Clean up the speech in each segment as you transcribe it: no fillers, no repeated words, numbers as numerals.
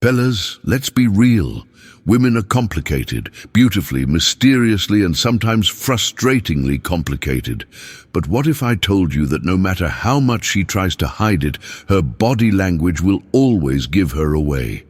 Fellas, let's be real. Women are complicated, beautifully, mysteriously, and sometimes frustratingly complicated. But what if I told you that no matter how much she tries to hide it, her body language will always give her away?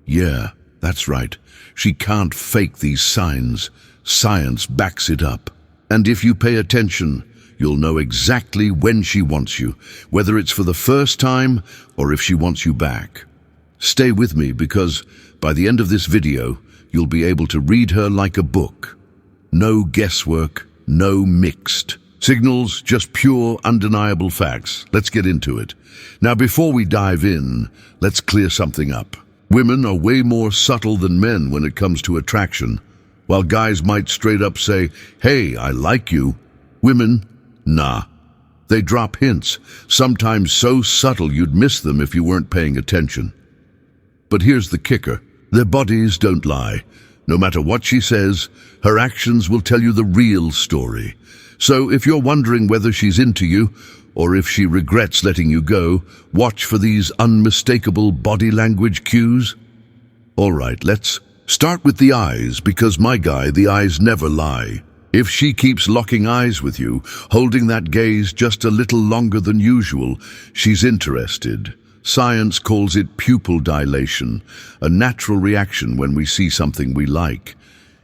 Yeah, that's right. She can't fake these signs. Science backs it up. And if you pay attention, you'll know exactly when she wants you, whether it's for the first time or if she wants you back. Stay with me because by the end of this video, you'll be able to read her like a book. No guesswork, no mixed signals, just pure, undeniable facts. Let's get into it. Now, before we dive in, let's clear something up. Women are way more subtle than men when it comes to attraction. While guys might straight up say, "Hey, I like you," women, nah. They drop hints, sometimes so subtle you'd miss them if you weren't paying attention. But here's the kicker. Their bodies don't lie. No matter what she says, her actions will tell you the real story. So if you're wondering whether she's into you or if she regrets letting you go, watch for these unmistakable body language cues. All right, let's start with the eyes, because my guy, the eyes never lie. If she keeps locking eyes with you, holding that gaze just a little longer than usual, she's interested. Science calls it pupil dilation, a natural reaction when we see something we like.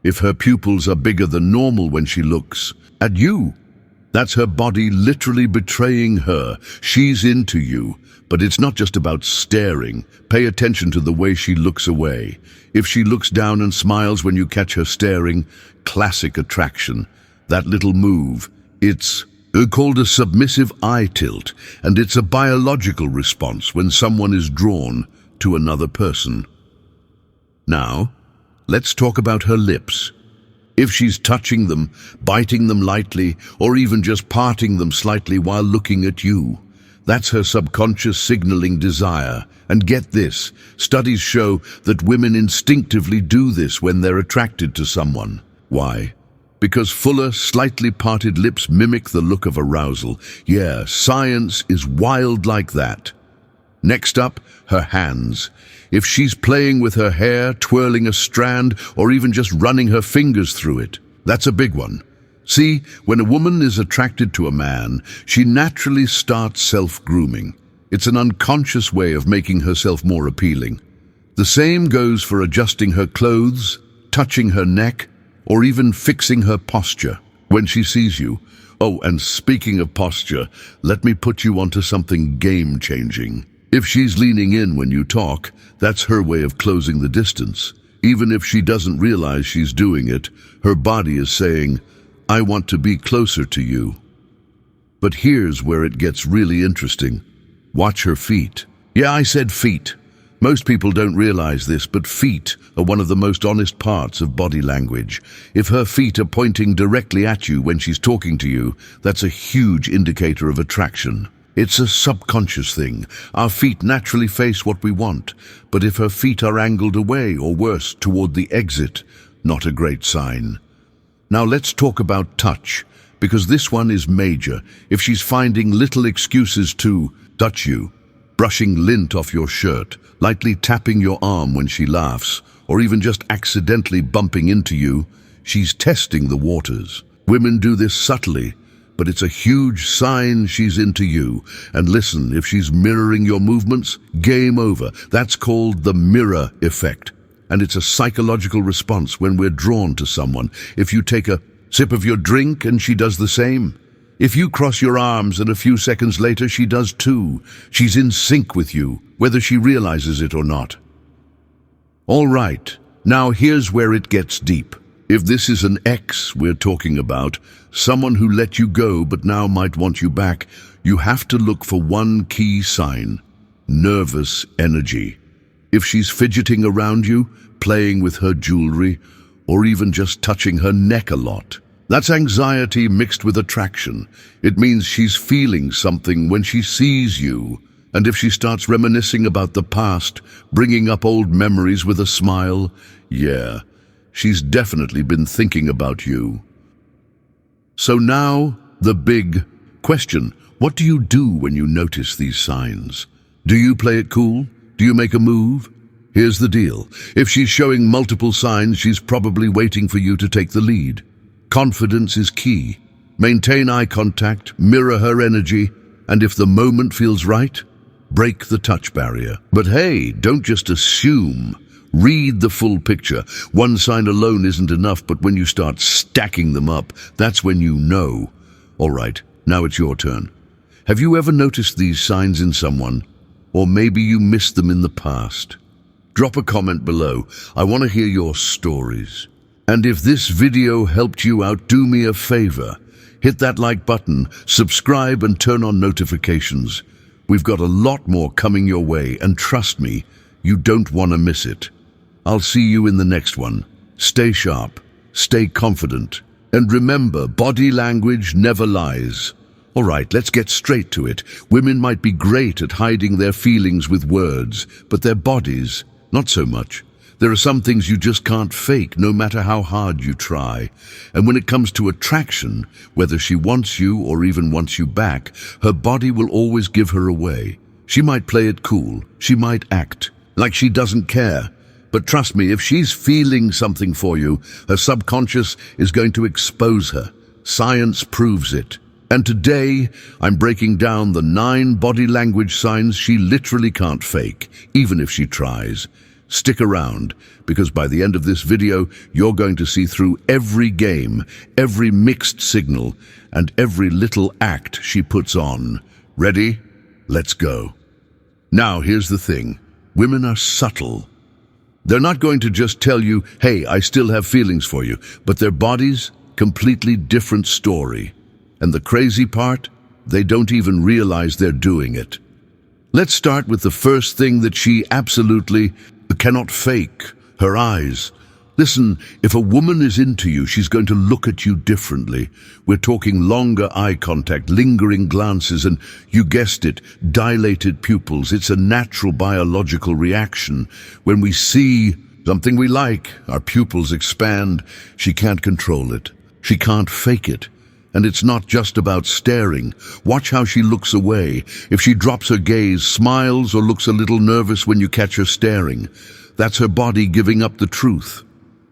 If her pupils are bigger than normal when she looks at you, that's her body literally betraying her. She's into you. But it's not just about staring. Pay attention to the way she looks away. If she looks down and smiles when you catch her staring, classic attraction. That little move, it's called a submissive eye tilt, and it's a biological response when someone is drawn to another person. Now, let's talk about her lips. If she's touching them, biting them lightly, or even just parting them slightly while looking at you, that's her subconscious signaling desire. And get this, studies show that women instinctively do this when they're attracted to someone. Why? Because fuller, slightly parted lips mimic the look of arousal. Yeah, science is wild like that. Next up, her hands. If she's playing with her hair, twirling a strand, or even just running her fingers through it, that's a big one. See, when a woman is attracted to a man, she naturally starts self-grooming. It's an unconscious way of making herself more appealing. The same goes for adjusting her clothes, touching her neck, or even fixing her posture when she sees you. Oh, and speaking of posture, let me put you onto something game-changing. If she's leaning in when you talk, that's her way of closing the distance. Even if she doesn't realize she's doing it, her body is saying, "I want to be closer to you." But here's where it gets really interesting. Watch her feet. Yeah, I said feet. Most people don't realize this, but feet are one of the most honest parts of body language. If her feet are pointing directly at you when she's talking to you, that's a huge indicator of attraction. It's a subconscious thing. Our feet naturally face what we want, but if her feet are angled away or worse, toward the exit, not a great sign. Now let's talk about touch, because this one is major. If she's finding little excuses to touch you, brushing lint off your shirt, lightly tapping your arm when she laughs, or even just accidentally bumping into you, she's testing the waters. Women do this subtly, but it's a huge sign she's into you. And listen, if she's mirroring your movements, game over. That's called the mirror effect. And it's a psychological response when we're drawn to someone. If you take a sip of your drink and she does the same. If you cross your arms and a few seconds later she does too. She's in sync with you, whether she realizes it or not. All right, now here's where it gets deep. If this is an ex we're talking about, someone who let you go but now might want you back, you have to look for one key sign: nervous energy. If she's fidgeting around you, playing with her jewelry, or even just touching her neck a lot, that's anxiety mixed with attraction. It means she's feeling something when she sees you. And if she starts reminiscing about the past, bringing up old memories with a smile, yeah, she's definitely been thinking about you. So now, the big question. What do you do when you notice these signs? Do you play it cool? Do you make a move? Here's the deal. If she's showing multiple signs, she's probably waiting for you to take the lead. Confidence is key. Maintain eye contact, mirror her energy, and if the moment feels right, break the touch barrier. But hey, don't just assume. Read the full picture. One sign alone isn't enough, but when you start stacking them up, that's when you know. All right, now it's your turn. Have you ever noticed these signs in someone? Or maybe you missed them in the past? Drop a comment below. I want to hear your stories. And if this video helped you out, do me a favor. Hit that like button, subscribe, and turn on notifications. We've got a lot more coming your way, and trust me, you don't want to miss it. I'll see you in the next one. Stay sharp, stay confident, and remember, body language never lies. All right, let's get straight to it. Women might be great at hiding their feelings with words, but their bodies, not so much. There are some things you just can't fake, no matter how hard you try. And when it comes to attraction, whether she wants you or even wants you back, her body will always give her away. She might play it cool, she might act like she doesn't care. But trust me, if she's feeling something for you, her subconscious is going to expose her. Science proves it. And today, I'm breaking down the 9 body language signs she literally can't fake, even if she tries. Stick around, because by the end of this video, you're going to see through every game, every mixed signal, and every little act she puts on. Ready? Let's go. Now, here's the thing. Women are subtle. They're not going to just tell you, hey, I still have feelings for you, but their bodies, completely different story. And the crazy part, they don't even realize they're doing it. Let's start with the first thing that she absolutely cannot fake, her eyes. Listen, if a woman is into you, she's going to look at you differently. We're talking longer eye contact, lingering glances, and you guessed it, dilated pupils. It's a natural biological reaction. When we see something we like, our pupils expand. She can't control it. She can't fake it. And it's not just about staring. Watch how she looks away. If she drops her gaze, smiles, or looks a little nervous when you catch her staring, that's her body giving up the truth.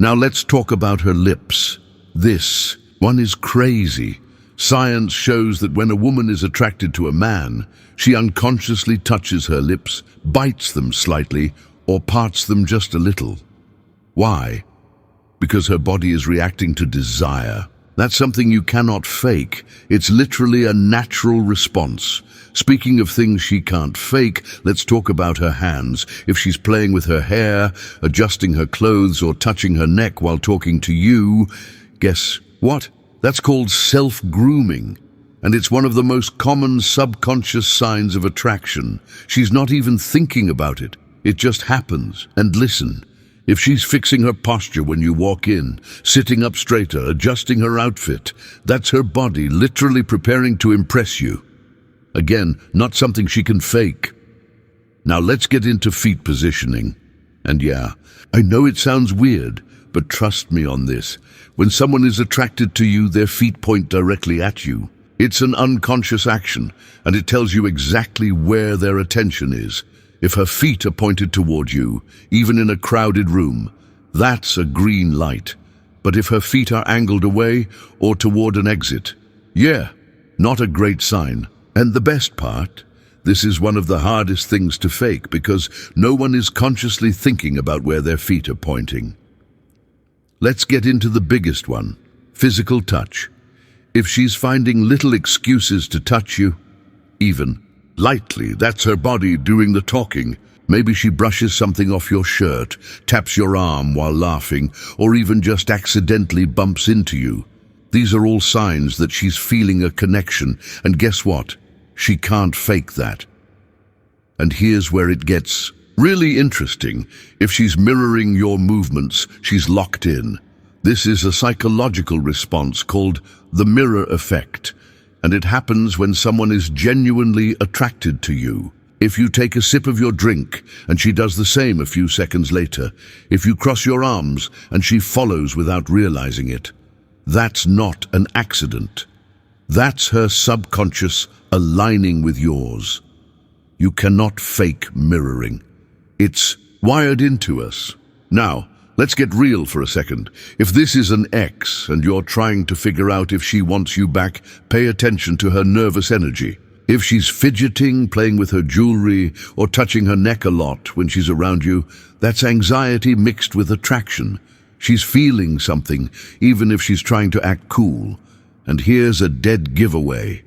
Now let's talk about her lips. This one is crazy. Science shows that when a woman is attracted to a man, she unconsciously touches her lips, bites them slightly, or parts them just a little. Why? Because her body is reacting to desire. That's something you cannot fake. It's literally a natural response. Speaking of things she can't fake, let's talk about her hands. If she's playing with her hair, adjusting her clothes, or touching her neck while talking to you, guess what? That's called self-grooming. And it's one of the most common subconscious signs of attraction. She's not even thinking about it. It just happens. And listen, if she's fixing her posture when you walk in, sitting up straighter, adjusting her outfit, that's her body literally preparing to impress you. Again, not something she can fake. Now let's get into feet positioning. And yeah, I know it sounds weird, but trust me on this. When someone is attracted to you, their feet point directly at you. It's an unconscious action, and it tells you exactly where their attention is. If her feet are pointed toward you, even in a crowded room, that's a green light. But if her feet are angled away or toward an exit, yeah, not a great sign. And the best part, this is one of the hardest things to fake because no one is consciously thinking about where their feet are pointing. Let's get into the biggest one, physical touch. If she's finding little excuses to touch you, even lightly, that's her body doing the talking. Maybe she brushes something off your shirt, taps your arm while laughing, or even just accidentally bumps into you. These are all signs that she's feeling a connection, and guess what? She can't fake that. And here's where it gets really interesting. If she's mirroring your movements, she's locked in. This is a psychological response called the mirror effect. And it happens when someone is genuinely attracted to you. If you take a sip of your drink and she does the same a few seconds later, if you cross your arms and she follows without realizing it, that's not an accident. That's her subconscious aligning with yours. You cannot fake mirroring. It's wired into us. Now, let's get real for a second. If this is an ex and you're trying to figure out if she wants you back, pay attention to her nervous energy. If she's fidgeting, playing with her jewelry, or touching her neck a lot when she's around you, that's anxiety mixed with attraction. She's feeling something, even if she's trying to act cool. And here's a dead giveaway.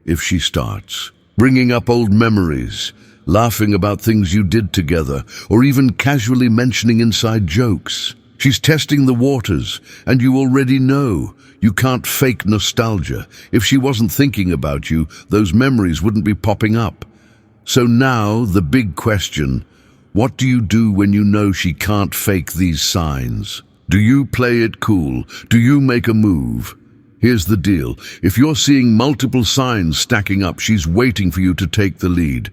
If she starts bringing up old memories, laughing about things you did together, or even casually mentioning inside jokes, she's testing the waters, and you already know you can't fake nostalgia. If she wasn't thinking about you, those memories wouldn't be popping up. So now, the big question: what do you do when you know she can't fake these signs? Do you play it cool? Do you make a move? Here's the deal. If you're seeing multiple signs stacking up, she's waiting for you to take the lead.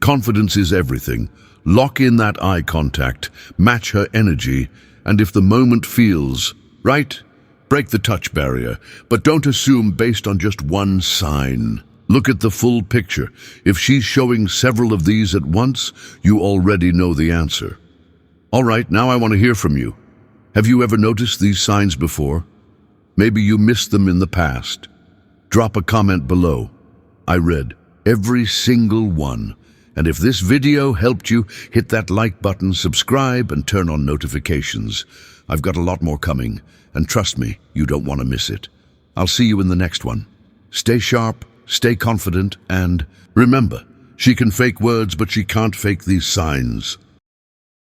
Confidence is everything. Lock in that eye contact, match her energy, and if the moment feels right, break the touch barrier. But don't assume based on just one sign. Look at the full picture. If she's showing several of these at once, you already know the answer. All right, now I want to hear from you. Have you ever noticed these signs before? Maybe you missed them in the past. Drop a comment below. I read every single one. And if this video helped you, hit that like button, subscribe, and turn on notifications. I've got a lot more coming, and trust me, you don't want to miss it. I'll see you in the next one. Stay sharp, stay confident, and remember, she can fake words, but she can't fake these signs.